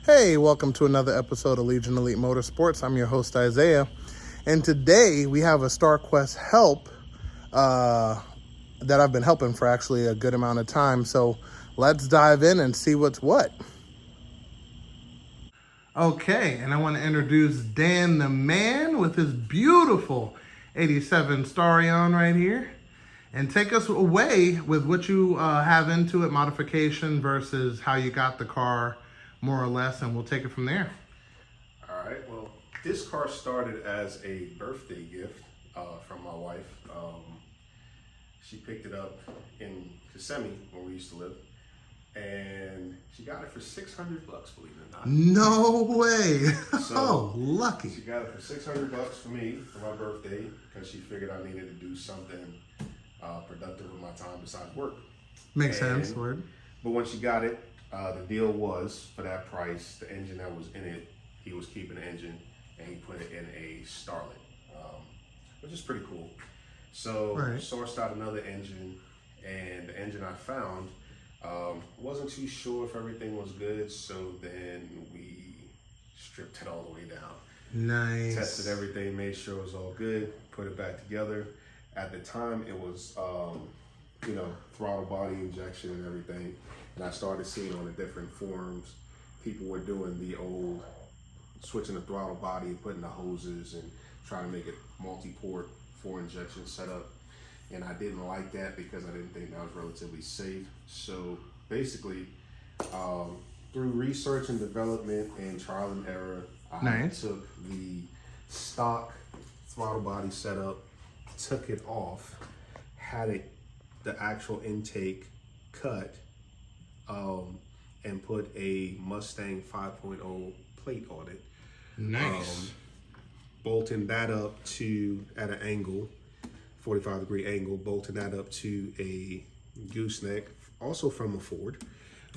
Hey, welcome to another episode of Legion Elite Motorsports. I'm your host, Isaiah. And today we have a Starquest help that I've been helping for actually a good amount of time. So let's dive in and see what's what. Okay, and I want to introduce Dan the Man with his beautiful 87 Starion right here. And take us away with what you have into it, modification versus how you got the car, more or less, and we'll take it from there. All right, well, this car started as a birthday gift from my wife. She picked it up in Kissimmee, where we used to live, and she got it for $600, believe it or not. No way. So oh, lucky. She got it for $600 for me for my birthday because she figured I needed to do something productive with my time besides work. Makes sense, word. But when she got it, the deal was for that price, the engine that was in it, he was keeping the engine and he put it in a Starlet, which is pretty cool. So sourced out another engine, and the engine I found, wasn't too sure if everything was good, so then we stripped it all the way down. Nice. Tested everything, made sure it was all good, put it back together. At the time, it was, throttle body injection and everything. And I started seeing on the different forums, people were doing the old switching the throttle body and putting the hoses and trying to make it multi-port 4 injection setup. And I didn't like that because I didn't think that was relatively safe. So basically, through research and development and trial and error, I took the stock throttle body setup, took it off, had it the actual intake cut, and put a Mustang 5.0 plate on it. Nice. Bolting that up to, at an angle, 45-degree angle, bolting that up to a gooseneck, also from a Ford.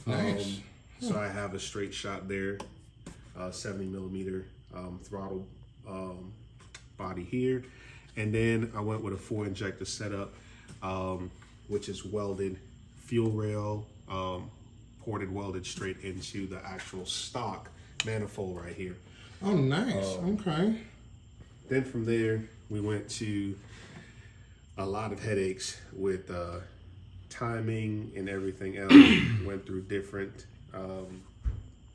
Nice. So I have a straight shot there, 70 millimeter throttle body here. And then I went with a 4 injector setup, which is welded fuel rail, ported welded straight into the actual stock manifold right here. Oh, nice. Okay. Then from there, we went to a lot of headaches with timing and everything else. Went through different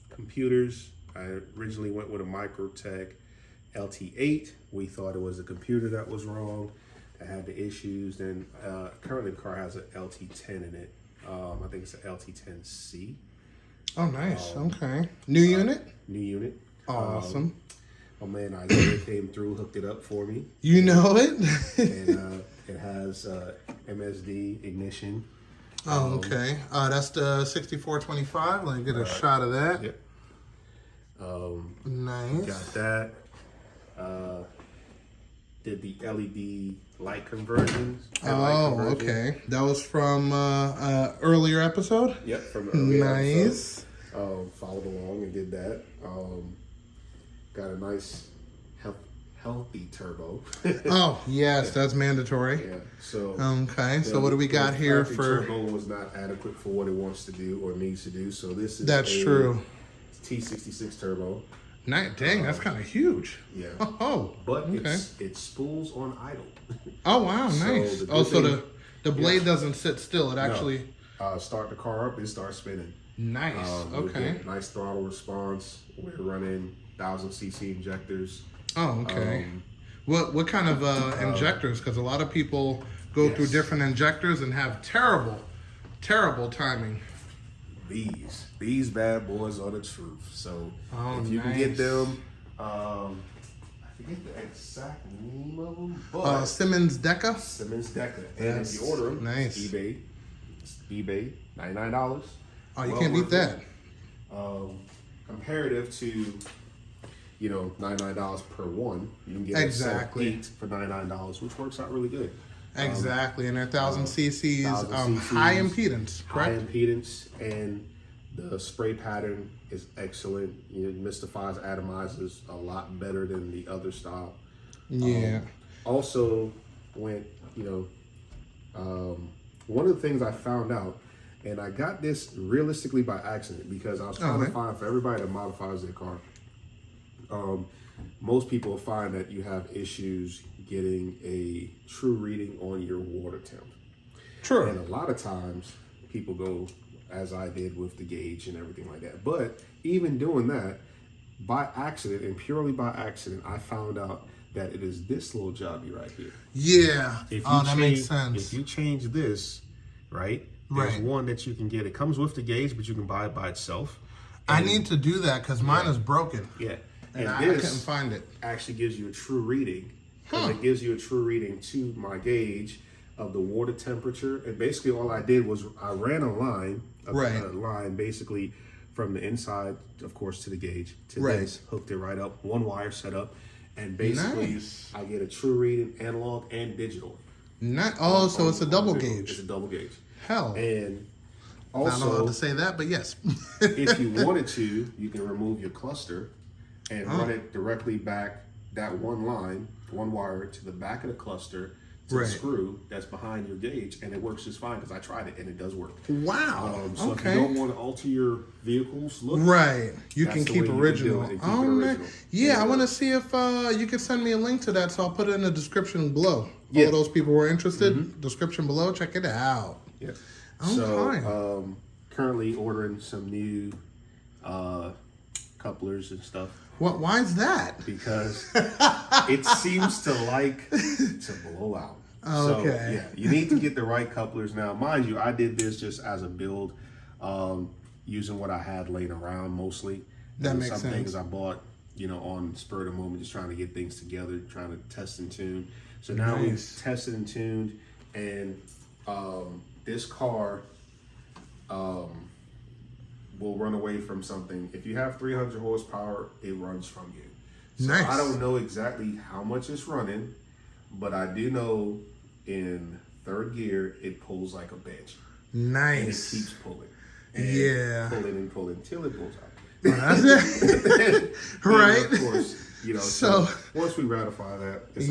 computers. I originally went with a Microtech LT8. We thought it was a computer that was wrong, that had the issues. Then currently the car has an LT10 in it. I think it's an LT10C. Oh, nice. Okay. New unit? New unit. Awesome. My man Isaiah came through, hooked it up for me. You know it? And it has MSD ignition. Oh, okay. That's the 6425. Let me get a shot of that. Yep. Nice. Got that. Did the LED light conversions. Okay. That was from earlier episode? Yep, from earlier Nice. episode. Followed along and did that. Got a nice healthy turbo. Oh, yes, that's mandatory. Yeah. So okay. So what do we got here for? Turbo was not adequate for what it wants to do or needs to do. So this is true. T66 turbo. Nice. Dang, that's kind of huge. Yeah. Oh. But it spools on idle. Oh wow, nice. So the blade doesn't sit still. It actually start the car up, it starts spinning. Nice. Okay. Nice throttle response. We're running 1,000cc injectors. Oh, okay. What kind of injectors? Because a lot of people go through different injectors and have terrible timing. These bad boys are the truth. So if you can get them, I forget the exact name of them, but Simmons Deca. Simmons Deca. And if you order them, eBay, $99. Oh, you can't beat that. Comparative to, $99 per one, you can get a set of 8 for $99, which works out really good. Exactly, and they're 1,000 cc's, high impedance, correct? High impedance, and the spray pattern is excellent. It mystifies, atomizes a lot better than the other style. Yeah. Also, went, one of the things I found out, And I got this realistically by accident because I was trying to find, for everybody that modifies their car, most people find that you have issues getting a true reading on your water temp. True. And a lot of times people go, as I did with the gauge and everything like that. But even doing that, by accident and purely by accident, I found out that it is this little jobby right here. Yeah. That makes sense. If you change this, right, there's one that you can get. It comes with the gauge, but you can buy it by itself. I need to do that because mine is broken. Yeah. And I couldn't find it. Actually gives you a true reading. It gives you a true reading to my gauge of the water temperature. And basically all I did was I ran a line, a line basically from the inside, of course, to the gauge, to this, hooked it right up, one wire set up, and basically I get a true reading, analog and digital. So it's a double gauge. It's a double gauge. Hell. And also, also, not allowed to say that, but yes. if you wanted to, you can remove your cluster and run it directly back that one line, one wire to the back of the cluster to the screw that's behind your gauge, and it works just fine because I tried it and it does work. Wow. So if you don't want to alter your vehicle's look, you can keep original. Man. Yeah, I want to see if you could send me a link to that, so I'll put it in the description below. All those people who are interested, description below, check it out. Yeah. Okay. So currently ordering some new couplers and stuff. What? Why is that? Because it seems to like to blow out. So, yeah, you need to get the right couplers. Now, mind you, I did this just as a build, using what I had laying around mostly. That makes some sense. things I bought, on spur of the moment, just trying to get things together, trying to test and tune. So now we've tested and tuned, and this car will run away from something. If you have 300 horsepower, it runs from you. So I don't know exactly how much it's running, but I do know in third gear, it pulls like a bench. Nice. And it keeps pulling. And pulling and pulling till it pulls out. That's it. Right. And of course, so once we ratify that, it's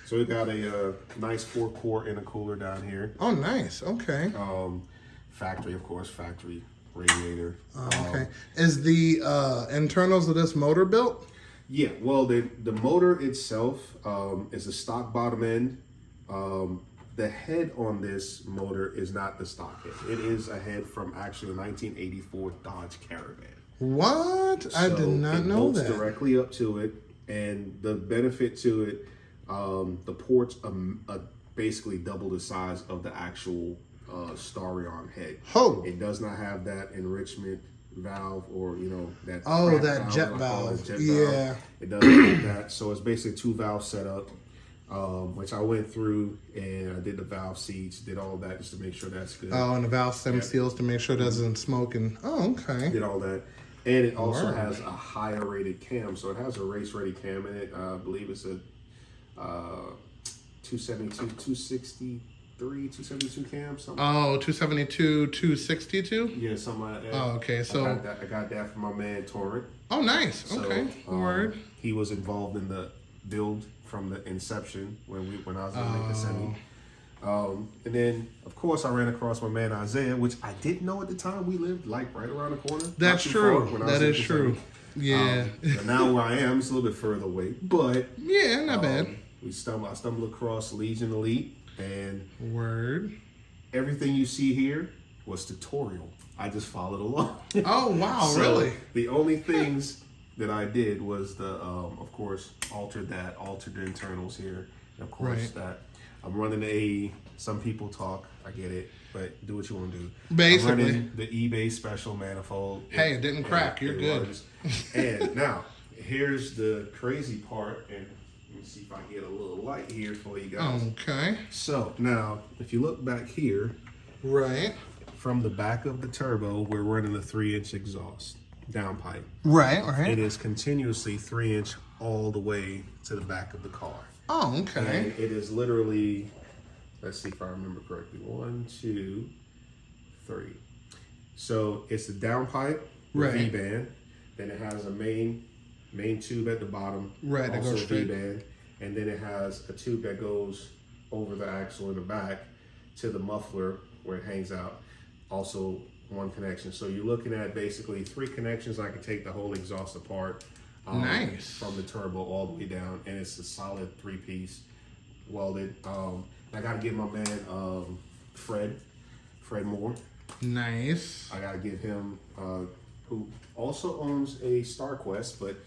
so we got a nice 4-quart intercooler down here. Oh, nice. Okay. Factory, of course, factory radiator. Okay. Is the internals of this motor built? Yeah. Well, the motor itself is a stock bottom end. The head on this motor is not the stock head. It is a head from actually a 1984 Dodge Caravan. What? So I did not know that. It bolts directly up to it, and the benefit to it, the ports are basically double the size of the actual Starion head. It does not have that enrichment valve or that that jet valve. Valve. It doesn't have that. So it's basically 2 valve setup, which I went through and I did the valve seats, did all that just to make sure that's good. And the valve stem seals to make sure it doesn't smoke and did all that. And it also has a higher rated cam, so it has a race ready cam in it. I believe it's a 272, 263, 272 cam, something. 272, 262? Yeah, something like that. Oh, okay. So I got that from my man Torrent. Oh, nice. Okay. Word. He was involved in the build from the inception when I was in Kissimmee. And then, of course, I ran across my man Isaiah, which I didn't know at the time. We lived like right around the corner. That's true. That is true. Yeah. So now where I am, it's a little bit further away, but yeah, not bad. I stumbled across Legion Elite, and everything you see here was tutorial. I just followed along. Oh wow, so really? The only things that I did was of course, altered the internals here. And of course, that I'm running some people talk, I get it, but do what you want to do. Basically. I'm running the eBay special manifold. Hey, it didn't crack. You're good. And now, here's the crazy part, and let me see if I can get a little light here for you guys. Okay. So, now, if you look back here. From the back of the turbo, we're running a 3-inch exhaust downpipe. Right. It is continuously 3-inch all the way to the back of the car. Oh, okay. And it is literally, let's see if I remember correctly, 1, 2, 3. So it's the downpipe with V-band. Then it has a main tube at the bottom, that goes straight. V-band. And then it has a tube that goes over the axle in the back to the muffler where it hangs out. also one connection. So you're looking at basically 3 connections. I can take the whole exhaust apart. Nice. From the turbo all the way down, and it's a solid 3-piece welded. I gotta give my man Fred Moore. Nice. I gotta give him who also owns a Starquest, but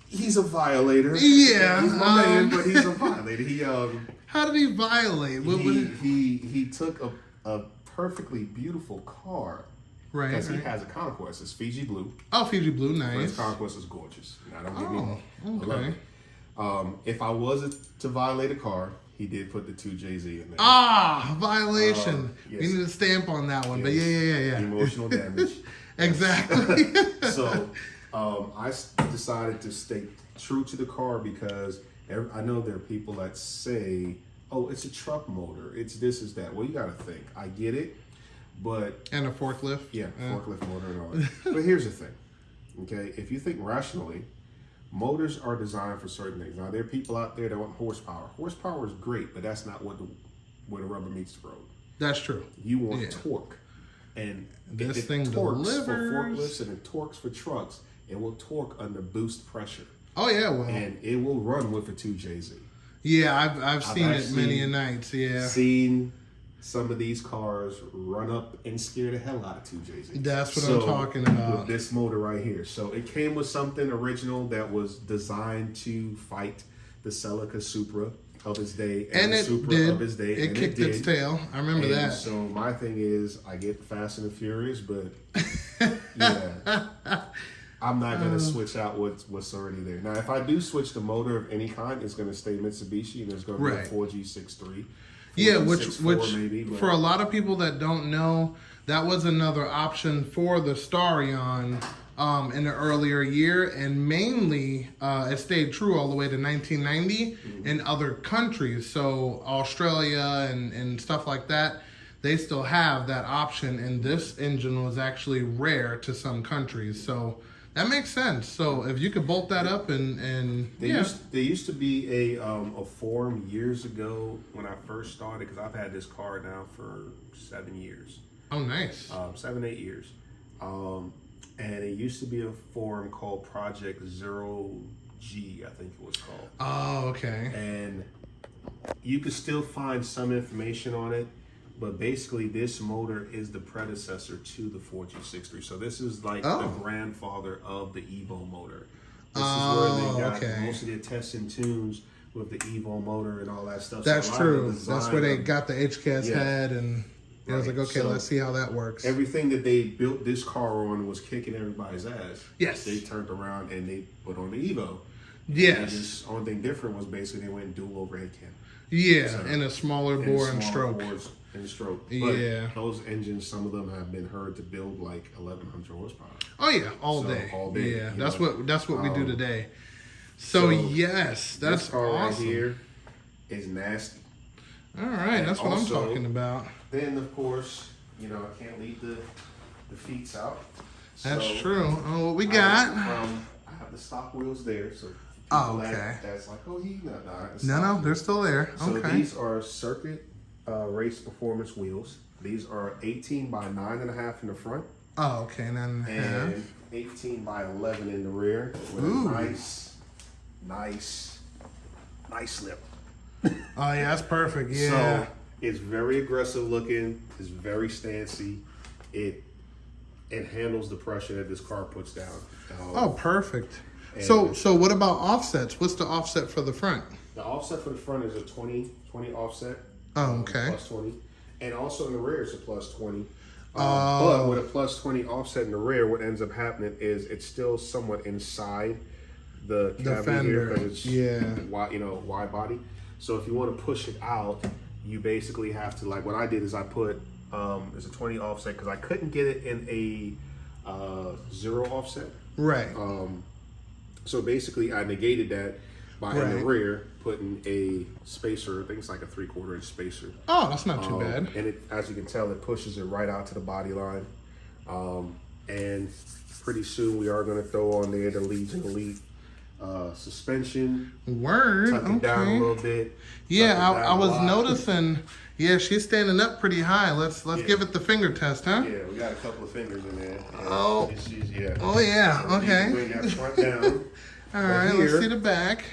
he's a violator. Yeah, he's my man, but he's a violator. He how did he violate? he took a perfectly beautiful car. Right. Because he has a conquest. It's Fiji Blue. Oh, Fiji Blue, nice. His conquest is gorgeous. Now, don't get me wrong. Okay. I love it. If I was to violate a car, he did put the 2JZ in there. Ah, violation. Yes. We need a stamp on that one. Yes. But yeah. Emotional damage. Exactly. So I decided to stay true to the car because I know there are people that say, oh, it's a truck motor. It's this, is that. Well, you got to think. I get it. But and a forklift. Yeah, forklift motor and all that. But here's the thing, okay? If you think rationally, motors are designed for certain things. Now, there are people out there that want horsepower. Horsepower is great, but that's not where the rubber meets the road. That's true. You want torque. And this if thing it torques delivers for forklifts and it torques for trucks, it will torque under boost pressure. Oh, yeah, well. And it will run with a 2JZ. Yeah, I've seen it many a nights, yeah. Seen some of these cars run up and scare the hell out of 2JZ. That's what I'm talking about. With this motor right here. So it came with something original that was designed to fight the Celica Supra of its day and the Supra of its day. It kicked its tail. I remember that. So my thing is, I get Fast and the Furious, but yeah, I'm not going to switch out what's already there. Now, if I do switch the motor of any kind, it's going to stay Mitsubishi and it's going to be a 4G63. Yeah, which maybe, for a lot of people that don't know, that was another option for the Starion in the earlier year, and mainly it stayed true all the way to 1990 in other countries. So Australia and stuff like that, they still have that option, and this engine was actually rare to some countries. So that makes sense. So if you could bolt that up and there used to be a forum years ago when I first started, because I've had this car now for 7 years. Oh, nice. 7, 8 years. And it used to be a forum called Project Zero G, I think it was called. Oh, okay. And you could still find some information on it. But basically, this motor is the predecessor to the 4G63. So this is like the grandfather of the Evo motor. This is where they got most of their tests and tunes with the Evo motor and all that stuff. That's so true. That's where they got the HKS head, and it was like, okay, so let's see how that works. Everything that they built this car on was kicking everybody's ass. Yes. They turned around and they put on the Evo. Yes. The only thing different was basically they went dual overhead cam. Yeah, so, and a smaller bore and stroke. And stroke. But yeah. Those engines, some of them have been heard to build like 1,100 horsepower. Oh yeah, all day. Yeah, that's what we do today. So yes, that's this car awesome. Right here is nasty. All right, and that's what I'm talking about. Then of course, I can't leave the feets out. That's true. Oh, what we got? I have the stock wheels there, so. Okay. That's like, no, they're still there. So these are circuit race performance wheels. These are 18 by 9.5 in the front. Oh, okay, and 18 by 11 in the rear with a nice lip. Oh yeah, that's perfect. Yeah. So it's very aggressive looking. It's very stancy. It handles the pressure that this car puts down. Oh, perfect. So what about offsets? What's the offset for the front? The offset for the front is a 20 offset. Oh, okay. Plus 20. And also in the rear it's a plus 20. But with a plus 20 offset in the rear, what ends up happening is it's still somewhat inside the cabin here because it's wide body. So if you want to push it out, you basically have to, like what I did is I put it's a 20 offset because I couldn't get it in a 0 offset. Right. So basically, I negated that by in the rear putting a spacer. I think it's like a 3/4 inch spacer. Oh, that's not too bad. And it, as you can tell, it pushes it right out to the body line. And pretty soon we are going to throw on there the Legion Elite suspension. Word. Tuck it down a little bit. Yeah, I was noticing. Yeah, she's standing up pretty high. Let's give it the finger test, huh? Yeah, we got a couple of fingers in there. Oh. Yeah. Oh yeah. Okay. Bring that front down. All right. Let's see the back.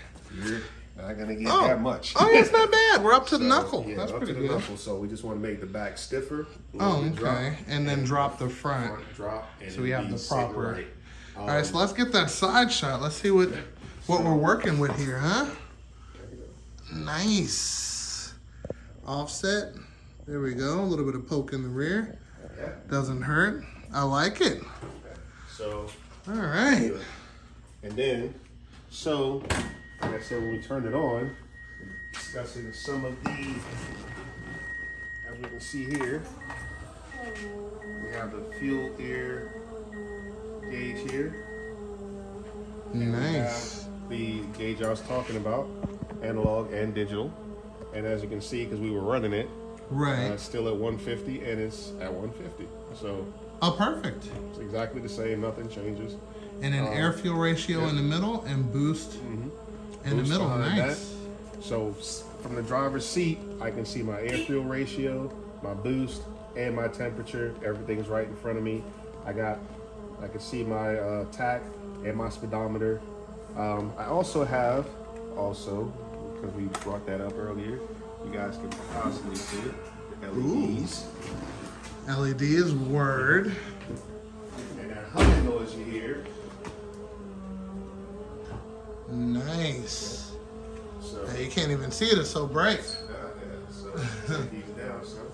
You're not gonna get that much. Oh, yeah, it's not bad. We're up to the knuckle. Yeah, That's up pretty to the good. knuckle. So we just want to make the back stiffer. Oh, okay. And then drop the front. Drop. And So we have the proper. right. All right. So let's get that side shot. Let's see what we're working with here, huh? Nice. Offset. There we go. A little bit of poke in the rear. Doesn't hurt. I like it. So. All right. And then, so, like I said, when we turn it on, discussing some of the, as we can see here, we have the fuel air gauge here. Nice. The gauge I was talking about, analog and digital. And as you can see, because we were running it, Right. it's still at 150 and it's at 150. So Oh, perfect. it's exactly the same, nothing changes. And an air fuel ratio in the middle and boost in the Boost middle. behind Nice. that. So from the driver's seat, I can see my air fuel ratio, my boost, and my temperature. Everything's right in front of me. I can see my tach and my speedometer. I also have, because we brought that up earlier, you guys can possibly see it, the LEDs. LEDs, word. And that humming noise you hear. Nice. So, Hey, you can't even see it. It's so bright. so take these down, son.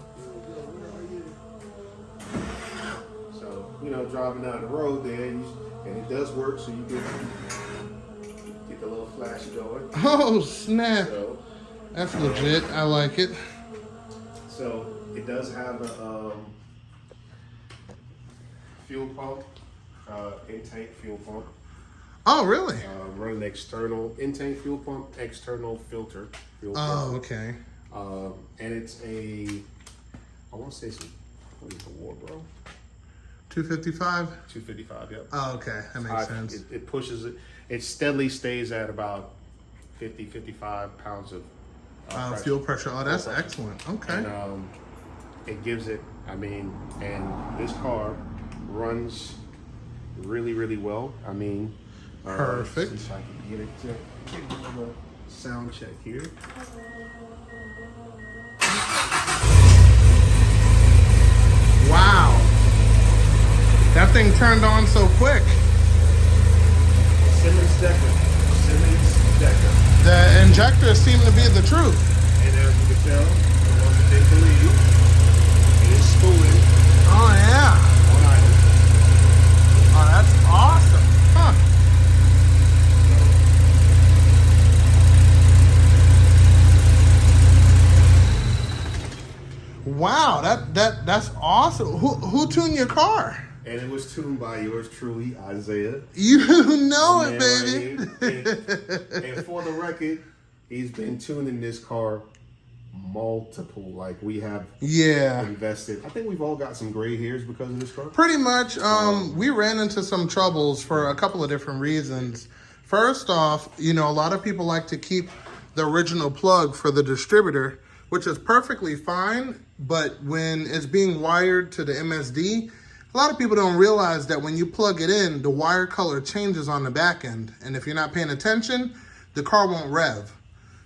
So, driving down the road there, and it does work, so you get the little flash going. Oh, snap. So, That's legit. I like it. so it does have a fuel pump, intake fuel pump. Oh, really? Running external intake fuel pump, external filter fuel pump. Oh, okay. And it's I want to say what is the Warbro? 255? 255, yep. Oh, okay. That makes sense. It pushes it. It steadily stays at about 50, 55 pounds of Fuel pressure. Oh, that's pressure. excellent. Okay. And it gives it, and this car runs really, really well. Perfect. See if I can get it to get a little sound check here. Wow. That thing turned on so quick. Simmons Decker. The injectors seem to be the truth. And as you can tell, the ones that didn't believe, it is spooling Oh, yeah. on idle. Oh, that's awesome. Huh. Wow, that's awesome. Who tuned your car? And it was tuned by yours truly, Isaiah. You know Man it, baby. right here. And for the record, he's been tuning this car multiple. Like we have invested. I think we've all got some gray hairs because of this car. Pretty much. We ran into some troubles for a couple of different reasons. First off, a lot of people like to keep the original plug for the distributor, which is perfectly fine. But when it's being wired to the MSD, a lot of people don't realize that when you plug it in, the wire color changes on the back end. And if you're not paying attention, the car won't rev.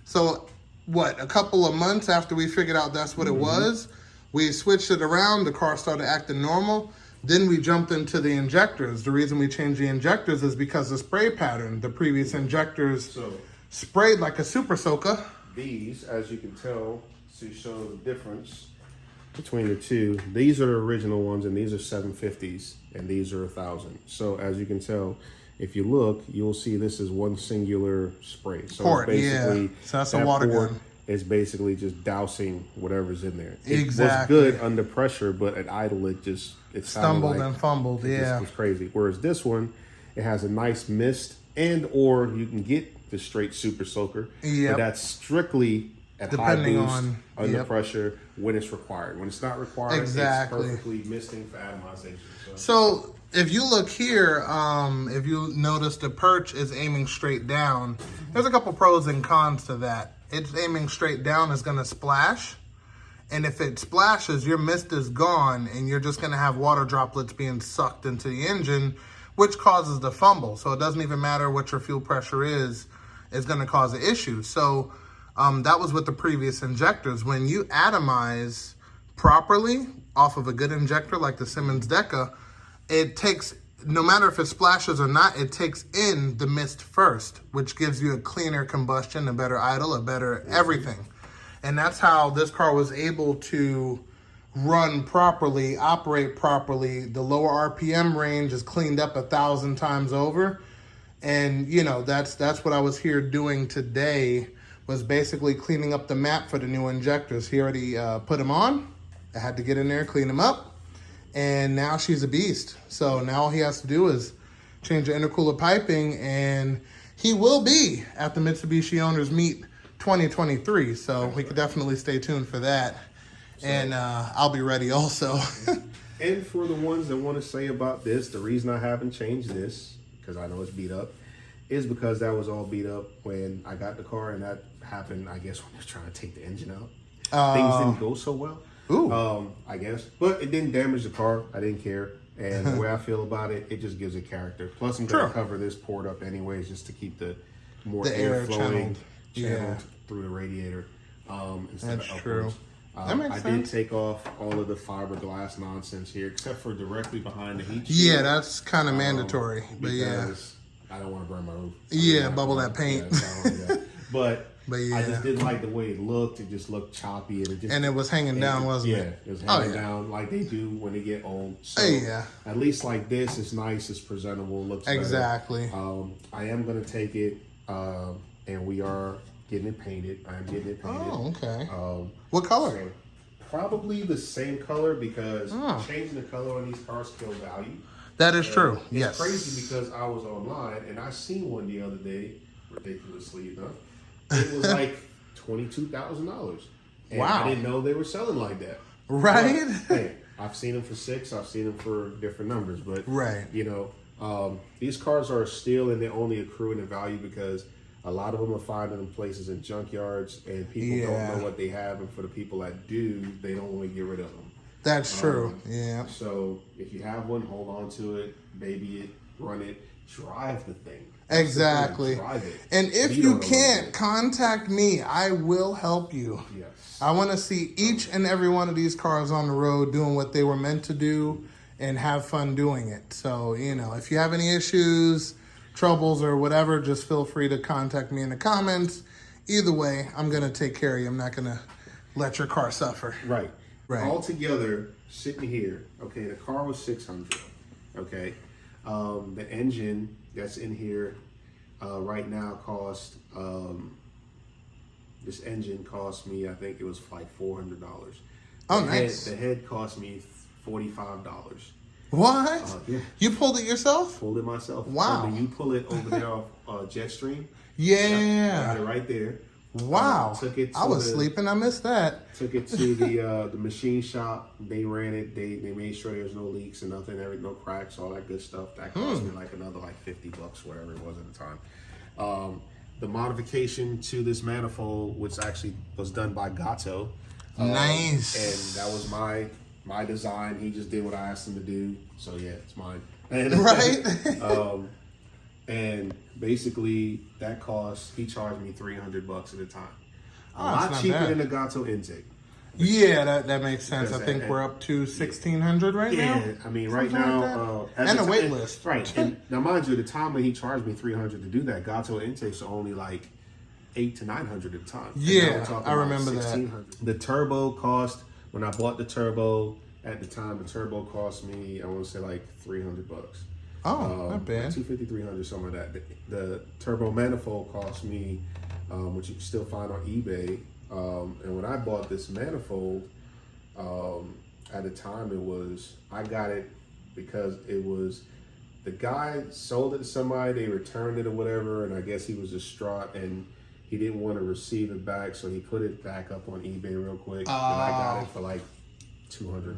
So a couple of months after we figured out that's what it was, we switched it around, the car started acting normal. Then we jumped into the injectors. The reason we changed the injectors is because the spray pattern. The previous injectors sprayed like a super soaker. These, as you can tell, to show the difference between the two, these are the original ones, and these are 750s, and these are 1,000. So as you can tell, if you look, you'll see this is one singular spray. So Port, it's basically, so that's a water port gun. is basically just dousing whatever's in there. Exactly. It was good under pressure, but at idle, it Stumbled and fumbled, It was crazy. Whereas this one, it has a nice mist, or you can get the straight super soaker. Yep. But that's strictly at Depending high boost, on under pressure, when it's required. When it's not required, Exactly. it's perfectly misting for atomization. So if you look here, if you notice the perch is aiming straight down, there's a couple pros and cons to that. It's aiming straight down is going to splash. And if it splashes, your mist is gone, and you're just going to have water droplets being sucked into the engine, which causes the fumble. So it doesn't even matter what your fuel pressure is, it's going to cause an issue. So that was with the previous injectors. When you atomize properly off of a good injector like the Simmons Deca, it takes, no matter if it splashes or not, it takes in the mist first, which gives you a cleaner combustion, a better idle, a better everything. And that's how this car was able to run properly, operate properly. The lower RPM range is cleaned up 1,000 times over. And, you know, that's what I was here doing today, was basically cleaning up the map for the new injectors. He already put them on. I had to get in there, clean them up. And now she's a beast. So now all he has to do is change the intercooler piping, and he will be at the Mitsubishi Owners Meet 2023. So we could definitely stay tuned for that. So, and I'll be ready also. And for the ones that want to say about this, the reason I haven't changed this, because I know it's beat up, is because that was all beat up when I got the car, and that happened, I guess, when I was trying to take the engine out. Things didn't go so well. Ooh. I guess. But it didn't damage the car. I didn't care. And the way I feel about it, it just gives it character. Plus, I'm going to cover this port up anyways, just to keep the air flowing channeled through the radiator instead of upwards. That makes I sense. did take off all of the fiberglass nonsense here, except for directly behind the heat shield. Yeah, that's kind of mandatory. But yeah, I don't want to burn my roof. Yeah, bubble that paint. But yeah, I just didn't like the way it looked. It just looked choppy, and it was hanging down, wasn't it? Yeah, it was hanging down like they do when they get old. So at least like this, it's nice, it's presentable, looks exactly. better. I am gonna take it, and we are getting it painted. I'm getting it painted. Oh, okay. What color? So probably the same color, because changing the color on these cars kills value. That is true. Yes. It's crazy because I was online and I seen one the other day, ridiculously enough. It was like $22,000. Wow. I didn't know they were selling like that. Right? But, hey, I've seen them for 6. I've seen them for different numbers. But, you know, these cars are still, and they're only accruing in value because a lot of them are finding them places in junkyards, and people don't know what they have. And for the people that do, they don't want to get rid of them. That's true. Yeah. So if you have one, hold on to it, baby it, run it, drive the thing. Exactly. Drive it. And if you can't, contact me. I will help you. Yes. I want to see each and every one of these cars on the road doing what they were meant to do and have fun doing it. So, you know, if you have any issues, troubles, or whatever, just feel free to contact me in the comments. Either way, I'm going to take care of you. I'm not going to let your car suffer. Right. Right. All together, sitting here, okay, the car was $600, okay? The engine that's in here right now cost, this engine cost me, I think it was like $400. Oh, nice. The head cost me $45. What? Yeah. You pulled it yourself? Pulled it myself. Wow. You pull it over there off Jetstream. Yeah. Got it right there. Wow. Took it to I was sleeping. I missed that. Took it to the machine shop. They ran it. They made sure there's no leaks and nothing, no cracks, all that good stuff. That cost me like another like $50, whatever it was at the time. The modification to this manifold, which actually was done by Gato. Nice. And that was my design. He just did what I asked him to do. So yeah, it's mine. Right. And basically that cost, he charged me $300 at a time. A Oh, lot not cheaper bad. than the Gato intake. Yeah, that makes sense. I think we're up to 1,600 right now. Yeah, I mean, right Something now, like and a wait list. Right, and now mind you, the time when he charged me $300 to do that, Gato intakes are only like $800 to $900 at a time. Yeah, I remember that. The turbo cost, when I bought the turbo at the time, the turbo cost me, I want to say like $300. Oh, not bad. 250, 300, something like that. The turbo manifold cost me, which you can still find on eBay. And when I bought this manifold, at the time I got it because it was, the guy sold it to somebody, they returned it or whatever, and I guess he was distraught and he didn't want to receive it back, so he put it back up on eBay real quick, and I got it for like $200.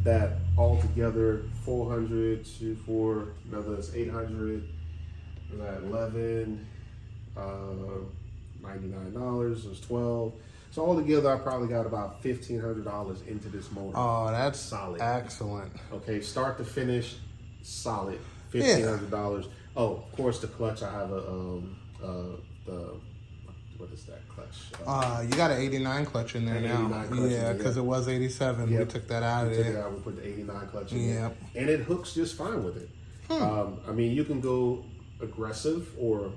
That altogether, 400 to for another, it's 800. Was that $11? $99 was 12. So altogether, I probably got about $1,500 into this motor. Oh, that's solid. Excellent. Okay, start to finish, solid. $1,500. Oh, of course, the clutch. I have what is that clutch? You got an 89 clutch in there now. Yeah, because it was 87. Yep. We took that out of there. Took it out. We put the 89 clutch in there. Yep. And it hooks just fine with it. I mean, you can go aggressive, or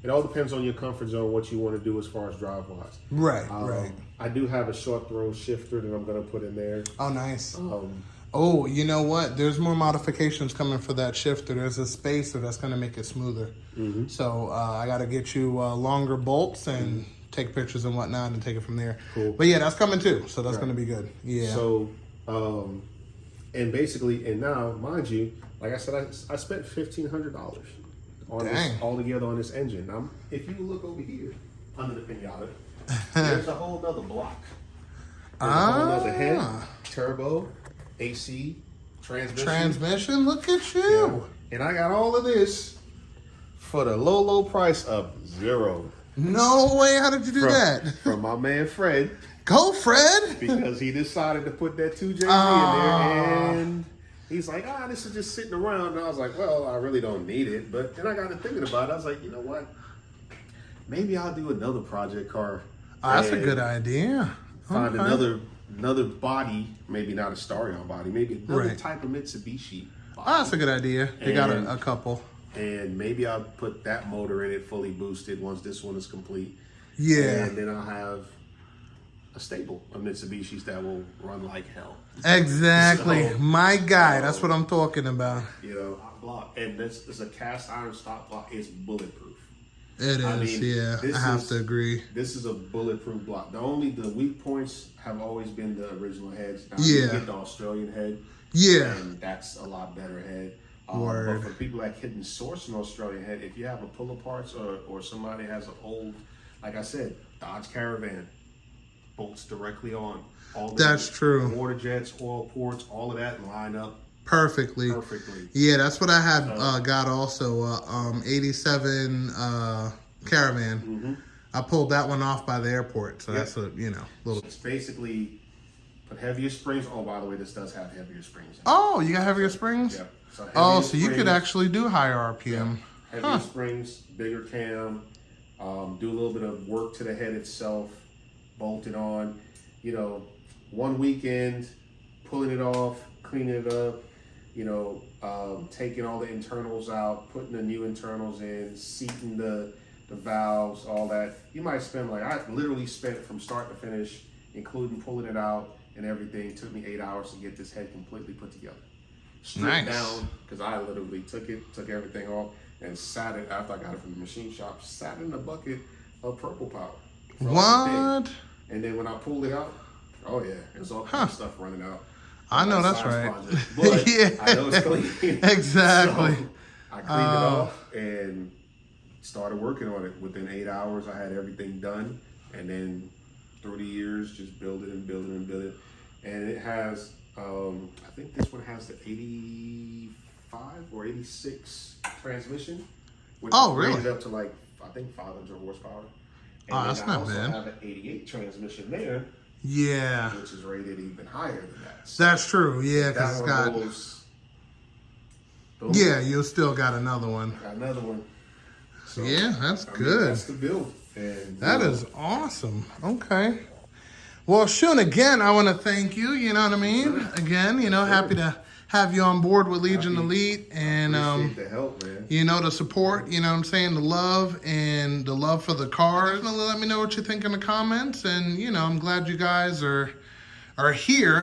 it all depends on your comfort zone, what you want to do as far as drive wise. Right, right. I do have a short throw shifter that I'm going to put in there. Oh, nice. Oh, you know what? There's more modifications coming for that shifter. There's a spacer that's going to make it smoother. So I got to get you longer bolts and take pictures and whatnot and take it from there. Cool. But yeah, that's coming too. So that's going to be good. Yeah. So, and basically, and now, mind you, like I said, I spent $1,500 on this, all together on this engine. Now, if you look over here under the pinata, there's a whole nother block. There's a whole nother head, turbo, AC, transmission. Look at you. Yeah. And I got all of this for the low price of $0. No way. How did you do that? From my man Fred. Go, Fred. Because he decided to put that 2JZ in there, and he's like, this is just sitting around. And I was like, well, I really don't need it. But then I got to thinking about it. I was like, you know what? Maybe I'll do another project car. That's a good idea. Find another body, maybe not a Starion body, maybe another type of Mitsubishi body. That's a good idea. They got a couple. And maybe I'll put that motor in it fully boosted once this one is complete. Yeah. And then I'll have a stable of Mitsubishis that will run like hell. Exactly. So, my guy, that's what I'm talking about. You know, block. And this is a cast iron stock block. It's bulletproof. It is, I have to agree. This is a bulletproof block. The weak points have always been the original heads. Now, you get the Australian head. Yeah. And that's a lot better head. Word. But for people that couldn't source an Australian head, if you have a pull parts or somebody has an old, like I said, Dodge Caravan, bolts directly on. That's true. Water jets, oil ports, all of that line up perfectly. Yeah, that's what I had got also. 87 Caravan. I pulled that one off by the airport, so that's a little. It's basically put heavier springs. Oh, by the way, this does have heavier springs. Oh, you got heavier springs? Yeah. So so you could actually do higher RPM. Yeah. Heavier springs, bigger cam. Do a little bit of work to the head itself. Bolt it on. One weekend, pulling it off, cleaning it up. Taking all the internals out, putting the new internals in, seating the valves, all that. You might spend I literally spent from start to finish, including pulling it out and everything. It took me 8 hours to get this head completely put together. Stripped down, because I literally took everything off and sat it after I got it from the machine shop, sat in a bucket of purple powder. What? And then when I pulled it out, oh yeah, there's all kinds of stuff running out. I know that's right. But I know it's clean. Exactly. So I cleaned it off and started working on it. Within 8 hours, I had everything done. And then through the years, just build it and build it and build it. And it has, I think this one has the 85 or 86 transmission. Which really? Rated up to I think 500 horsepower. And that's not bad. I also have an 88 transmission there. Yeah. Which is rated even higher than that. So that's true. Yeah, because it's got. Yeah, you still got another one. Got another one. So, yeah, that's good. That's the build. And that is awesome. Okay. Well, Shun, again, I want to thank you. You know what I mean? Again, happy to have you on board with Legion Elite, and appreciate the help, man. The support, what I'm saying, the love and the love for the cars. Definitely let me know what you think in the comments, and I'm glad you guys are here.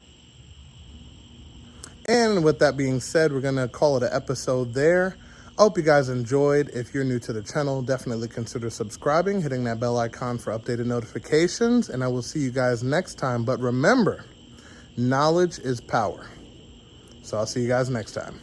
And with that being said, we're gonna call it an episode there. I hope you guys enjoyed. If you're new to the channel, definitely consider subscribing, hitting that bell icon for updated notifications, and I will see you guys next time. But remember, knowledge is power. So I'll see you guys next time.